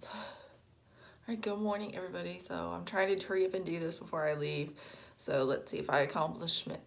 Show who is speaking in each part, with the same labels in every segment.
Speaker 1: Alright, good morning everybody. So I'm trying to hurry up and do this before I leave. So let's see if I accomplish it.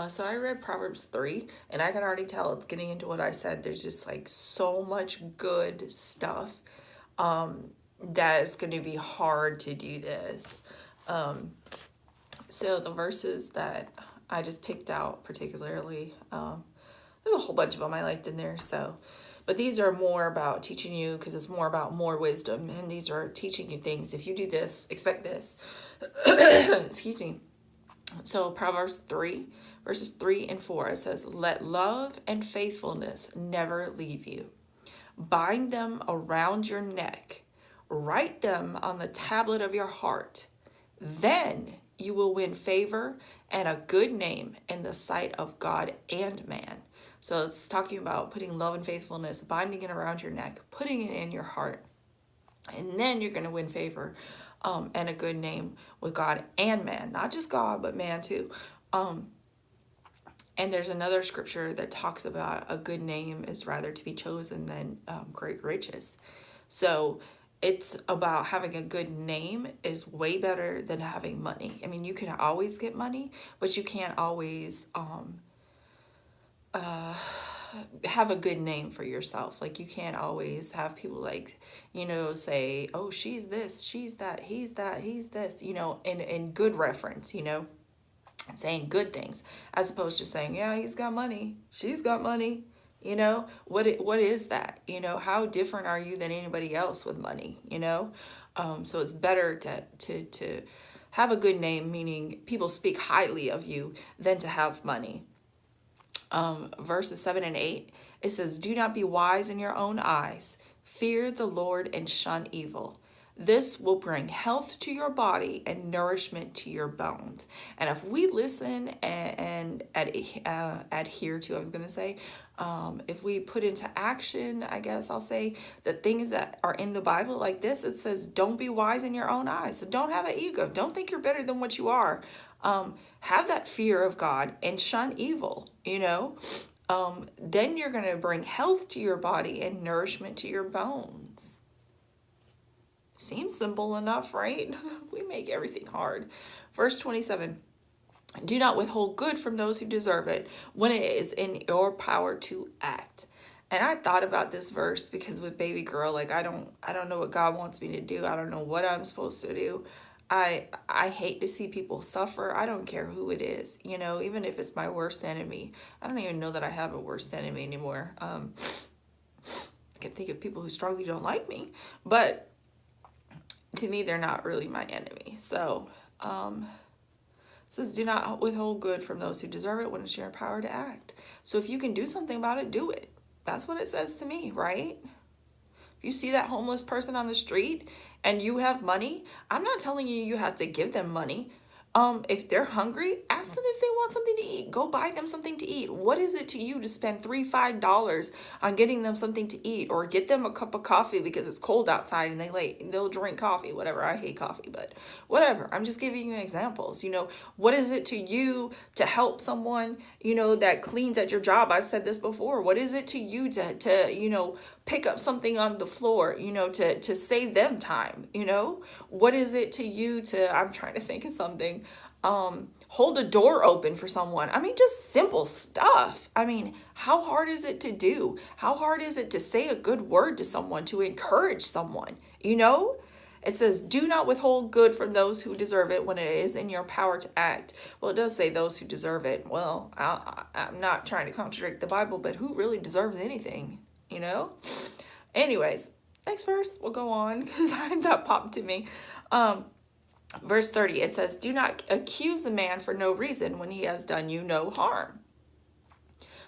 Speaker 1: So I read Proverbs 3 and I can already tell it's getting into what I said. There's just like so much good stuff that it's going to be hard to do this. So the verses that I just picked out particularly, there's a whole bunch of them I liked in there. But these are more about teaching you because it's more about more wisdom. And these are teaching you things. If you do this, expect this. Excuse me. So Proverbs 3, verses 3 and 4, it says, "Let love and faithfulness never leave you. Bind them around your neck. Write them on the tablet of your heart. Then you will win favor and a good name in the sight of God and man." So it's talking about putting love and faithfulness, binding it around your neck, putting it in your heart. And then you're going to win favor and a good name with God and man. Not just God, but man too. And there's another scripture that talks about a good name is rather to be chosen than great riches. So it's about having a good name is way better than having money. I mean, you can always get money, but you can't always have a good name for yourself. Like you can't always have people like, say, oh, she's this, she's that, he's this, in good reference, saying good things as opposed to saying, yeah, he's got money, she's got money. What is that? How different are you than anybody else with money? So it's better to have a good name, meaning people speak highly of you, than to have money. Verses 7 and 8, it says, "Do not be wise in your own eyes. Fear the Lord and shun evil. This will bring health to your body and nourishment to your bones." And if we listen and adhere to, if we put into action, I guess I'll say, the things that are in the Bible like this, it says, don't be wise in your own eyes. So don't have an ego. Don't think you're better than what you are. Have that fear of God and shun evil, then you're going to bring health to your body and nourishment to your bones. Seems simple enough, right? We make everything hard. Verse 27, "Do not withhold good from those who deserve it when it is in your power to act." And I thought about this verse because with baby girl, like I don't know what God wants me to do. I don't know what I'm supposed to do. I hate to see people suffer. I don't care who it is, even if it's my worst enemy. I don't even know that I have a worst enemy anymore. I can think of people who strongly don't like me, but to me, they're not really my enemy. So, it says, "Do not withhold good from those who deserve it when it's your power to act." So if you can do something about it, do it. That's what it says to me, right? If you see that homeless person on the street and you have money, I'm not telling you you have to give them money. If they're hungry, ask them if they want something to eat. Go buy them something to eat. What is it to you to spend $3, $5 on getting them something to eat, or get them a cup of coffee because it's cold outside and they'll drink coffee, whatever. I hate coffee, but whatever. I'm just giving you examples. What is it to you to help someone, that cleans at your job? I've said this before. What is it to you to pick up something on the floor, to save them time? What is it to you I'm trying to think of something, hold a door open for someone? I mean, just simple stuff. I mean, how hard is it to do? How hard is it to say a good word to someone, to encourage someone? It says, "Do not withhold good from those who deserve it when it is in your power to act." Well, it does say those who deserve it. Well, I'm not trying to contradict the Bible, but who really deserves anything? Anyways, next verse, we'll go on because that popped to me. Verse 30, it says, "Do not accuse a man for no reason when he has done you no harm."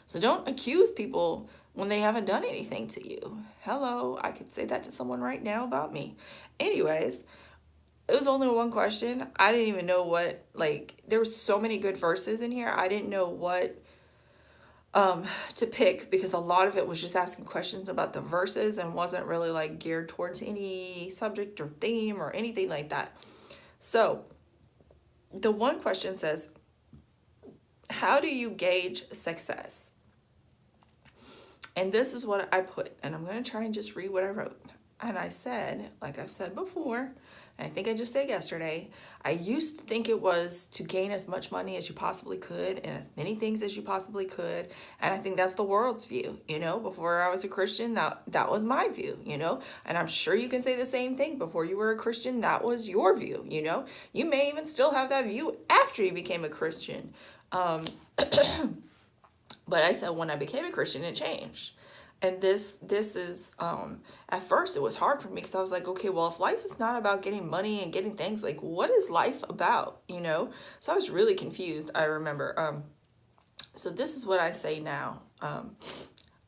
Speaker 1: So don't accuse people when they haven't done anything to you. Hello, I could say that to someone right now about me. Anyways, it was only one question. I didn't even know there were so many good verses in here. I didn't know what to pick because a lot of it was just asking questions about the verses and wasn't really geared towards any subject or theme or anything like that. So the one question says, "How do you gauge success?" And this is what I put, and I'm going to try and just read what I wrote. And I said, like I've said before, and I think I just said yesterday, I used to think it was to gain as much money as you possibly could and as many things as you possibly could. And I think that's the world's view, you know. Before I was a Christian, that was my view, you know. And I'm sure you can say the same thing. Before you were a Christian, that was your view, you know. You may even still have that view after you became a Christian. But I said when I became a Christian, it changed. And this is, at first it was hard for me because I was like, okay, well, if life is not about getting money and getting things, like, what is life about, you know? So I was really confused, I remember. So this is what I say now.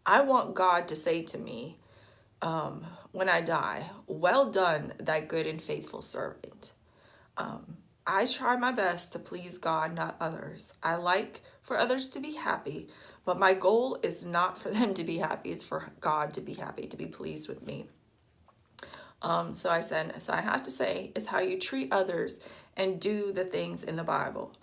Speaker 1: I want God to say to me, when I die, well done, thy good and faithful servant. I try my best to please God, not others. I like for others to be happy, but my goal is not for them to be happy. It's for God to be happy, to be pleased with me. So I said, so I have to say, it's how you treat others and do the things in the Bible.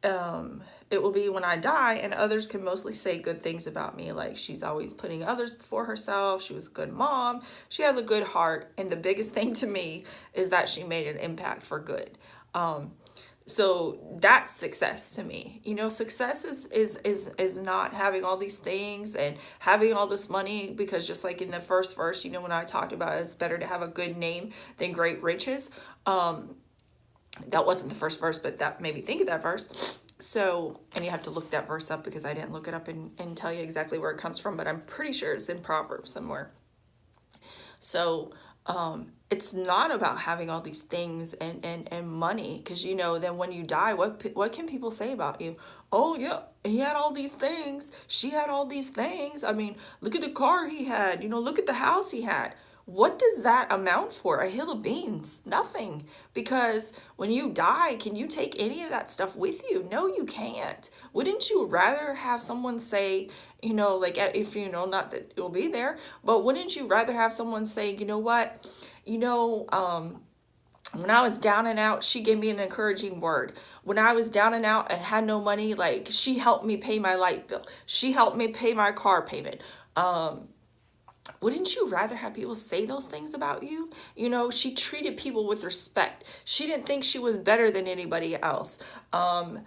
Speaker 1: It will be when I die, and others can mostly say good things about me. Like, she's always putting others before herself. She was a good mom. She has a good heart. And the biggest thing to me is that she made an impact for good. So that's success to me. You know, success is not having all these things and having all this money, because just like in the first verse, you know, when I talked about it's better to have a good name than great riches. That wasn't the first verse, but that made me think of that verse. So, and you have to look that verse up because I didn't look it up and tell you exactly where it comes from, but I'm pretty sure it's in Proverbs somewhere. So, it's not about having all these things and money, because, you know, then when you die, what can people say about you? Oh yeah, he had all these things, she had all these things. I mean, look at the car he had, you know, look at the house he had. What does that amount for? A hill of beans? Nothing. Because when you die, can you take any of that stuff with you? No, you can't. Wouldn't you rather have someone say, you know, like, if you know, not that it will be there, but wouldn't you rather have someone say, you know what, you know, when I was down and out, she gave me an encouraging word. When I was down and out and had no money, like, she helped me pay my light bill. She helped me pay my car payment. Wouldn't you rather have people say those things about you? You know, she treated people with respect. She didn't think she was better than anybody else. I'm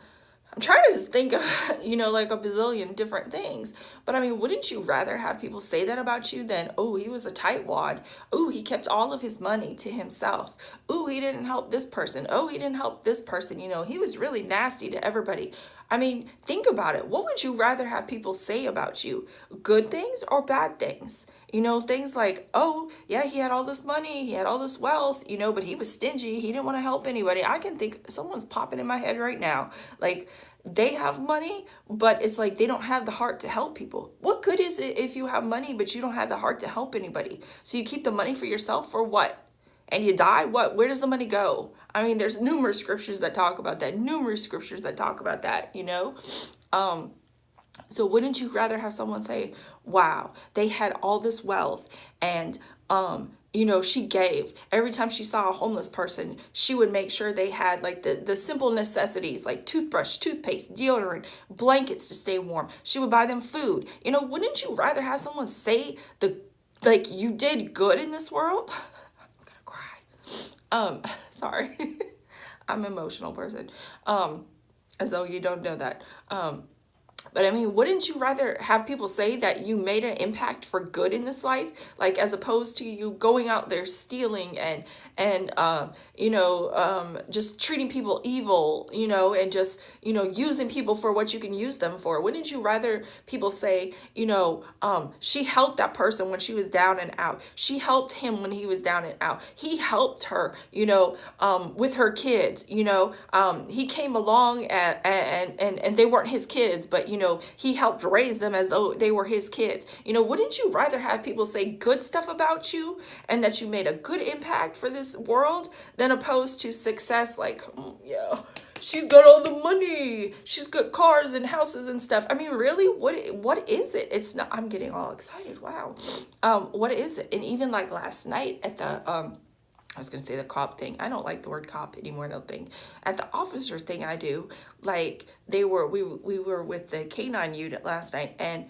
Speaker 1: trying to just think of, you know, like a bazillion different things. But I mean, wouldn't you rather have people say that about you than, oh, he was a tightwad. Oh, he kept all of his money to himself. Oh, he didn't help this person. Oh, he didn't help this person. You know, he was really nasty to everybody. I mean, think about it. What would you rather have people say about you? Good things or bad things? You know, things like, oh, yeah, he had all this money, he had all this wealth, you know, but he was stingy. He didn't want to help anybody. I can think someone's popping in my head right now. Like, they have money, but it's like they don't have the heart to help people. What good is it if you have money, but you don't have the heart to help anybody? So you keep the money for yourself for what? And you die? What? Where does the money go? I mean, there's numerous scriptures that talk about that, you know? So wouldn't you rather have someone say, wow, they had all this wealth and, you know, she gave. Every time she saw a homeless person, she would make sure they had like the simple necessities like toothbrush, toothpaste, deodorant, blankets to stay warm. She would buy them food. You know, wouldn't you rather have someone say like you did good in this world? I'm gonna cry. Sorry. I'm an emotional person. As though you don't know that. But I mean, wouldn't you rather have people say that you made an impact for good in this life? Like, as opposed to you going out there stealing and you know, just treating people evil, you know, and just, you know, using people for what you can use them for. Wouldn't you rather people say, you know, she helped that person when she was down and out. She helped him when he was down and out. He helped her, you know, with her kids, you know, he came along and they weren't his kids, but, you know, he helped raise them as though they were his kids. You know, wouldn't you rather have people say good stuff about you and that you made a good impact for this world than opposed to success like, yeah, she's got all the money, she's got cars and houses and stuff. I mean, really, what is it? It's not, I'm getting all excited. Wow. What is it? And even like last night at the I was going to say the cop thing. I don't like the word cop anymore, I don't think. At the officer thing I do, like we were with the K9 unit last night, and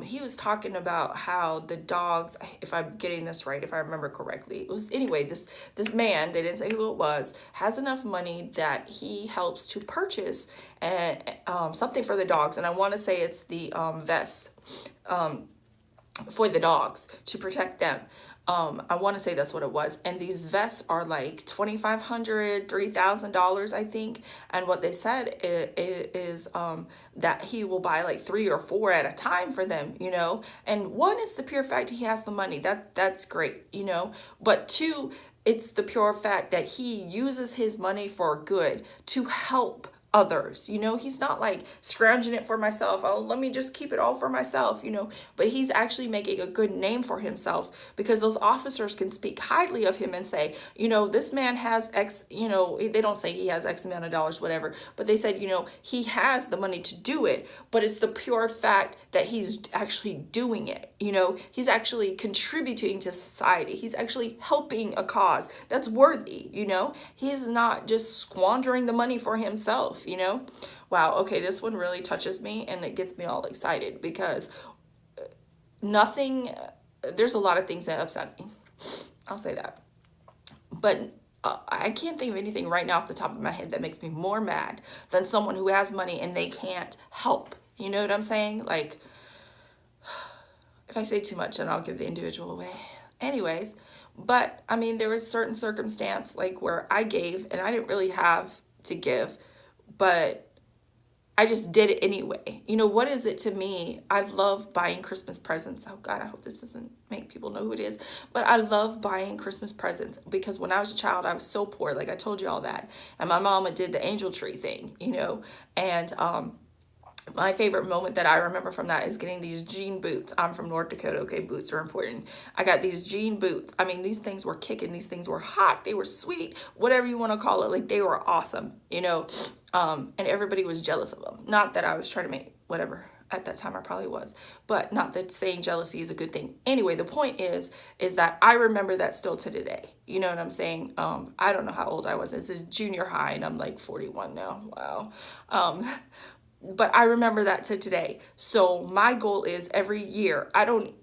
Speaker 1: he was talking about how the dogs, if I'm getting this right, if I remember correctly, it was anyway, this man, they didn't say who it was, has enough money that he helps to purchase something for the dogs. And I want to say it's the vest for the dogs to protect them. I want to say that's what it was. And these vests are like $2,500, $3,000, I think. And what they said is that he will buy like 3 or 4 at a time for them, you know. And one, it's the pure fact he has the money. That's great, you know. But 2, it's the pure fact that he uses his money for good to help others. You know, he's not like scrounging it for myself. Oh, let me just keep it all for myself, you know, but he's actually making a good name for himself, because those officers can speak highly of him and say, you know, this man has X, you know, they don't say he has X amount of dollars, whatever, but they said, you know, he has the money to do it, but it's the pure fact that he's actually doing it. You know, he's actually contributing to society. He's actually helping a cause that's worthy, you know, he's not just squandering the money for himself, you know. Wow, okay, this one really touches me and it gets me all excited, because there's a lot of things that upset me, I'll say that, but I can't think of anything right now off the top of my head that makes me more mad than someone who has money and they can't help. You know what I'm saying? Like, if I say too much, then I'll give the individual away. Anyways, but I mean, there was certain circumstance like where I gave and I didn't really have to give, but I just did it anyway. You know, what is it to me? I love buying Christmas presents. Oh God, I hope this doesn't make people know who it is. But I love buying Christmas presents, because when I was a child, I was so poor. Like I told you all that. And my mama did the angel tree thing, you know. And my favorite moment that I remember from that is getting these jean boots. I'm from North Dakota. Okay, boots are important. I got these jean boots. I mean, these things were kicking. These things were hot. They were sweet. Whatever you want to call it. Like, they were awesome, you know. And everybody was jealous of them. Not that I was trying to make whatever. At that time, I probably was. But not that saying jealousy is a good thing. Anyway, the point is that I remember that still to today. You know what I'm saying? I don't know how old I was. It's a junior high, and I'm like 41 now. Wow. But I remember that to today. So my goal is every year, and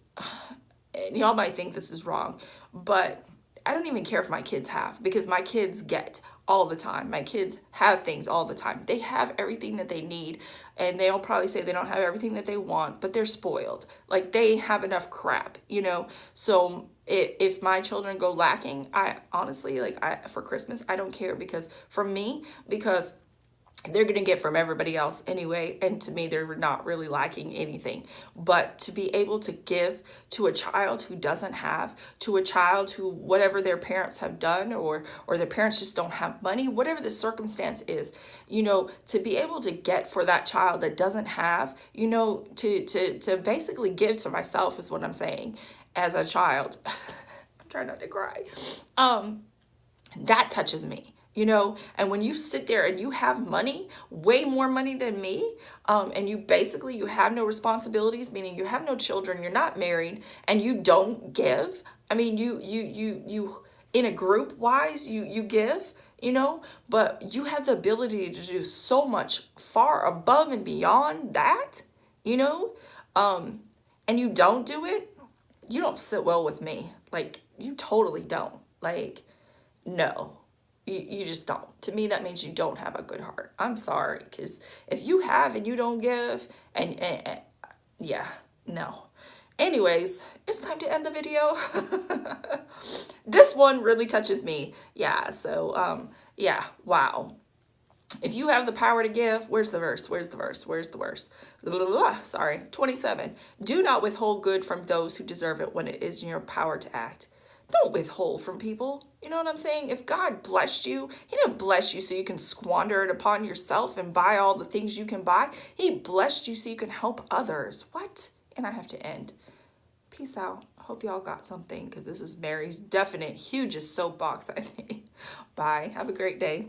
Speaker 1: y'all might think this is wrong, but I don't even care if my kids have, because my kids get all the time. My kids have things all the time. They have everything that they need, and they'll probably say they don't have everything that they want, but they're spoiled. Like, they have enough crap, you know? So if my children go lacking, I honestly, for Christmas, I don't care, because they're going to get from everybody else anyway, and to me, they're not really lacking anything. But to be able to give to a child who doesn't have, to a child who, whatever their parents have done, or their parents just don't have money, whatever the circumstance is, you know, to be able to get for that child that doesn't have, you know, to basically give to myself is what I'm saying as a child. I'm trying not to cry. That touches me. You know, and when you sit there and you have money, way more money than me, and you have no responsibilities, meaning you have no children, you're not married, and you don't give. I mean, you in a group wise, you give, you know, but you have the ability to do so much far above and beyond that, you know, and you don't do it, you don't sit well with me. Like, you totally don't. Like, no. You just don't. To me, that means you don't have a good heart. I'm sorry, because if you have and you don't give, and yeah, no. Anyways, it's time to end the video. This one really touches me. Yeah, so, yeah, wow. If you have the power to give, where's the verse? Where's the verse? Where's the verse? Sorry, 27. Do not withhold good from those who deserve it when it is in your power to act. Don't withhold from people. You know what I'm saying? If God blessed you, he didn't bless you so you can squander it upon yourself and buy all the things you can buy. He blessed you so you can help others. What? And I have to end. Peace out. Hope y'all got something, because this is Mary's definite hugest soapbox, I think. Bye. Have a great day.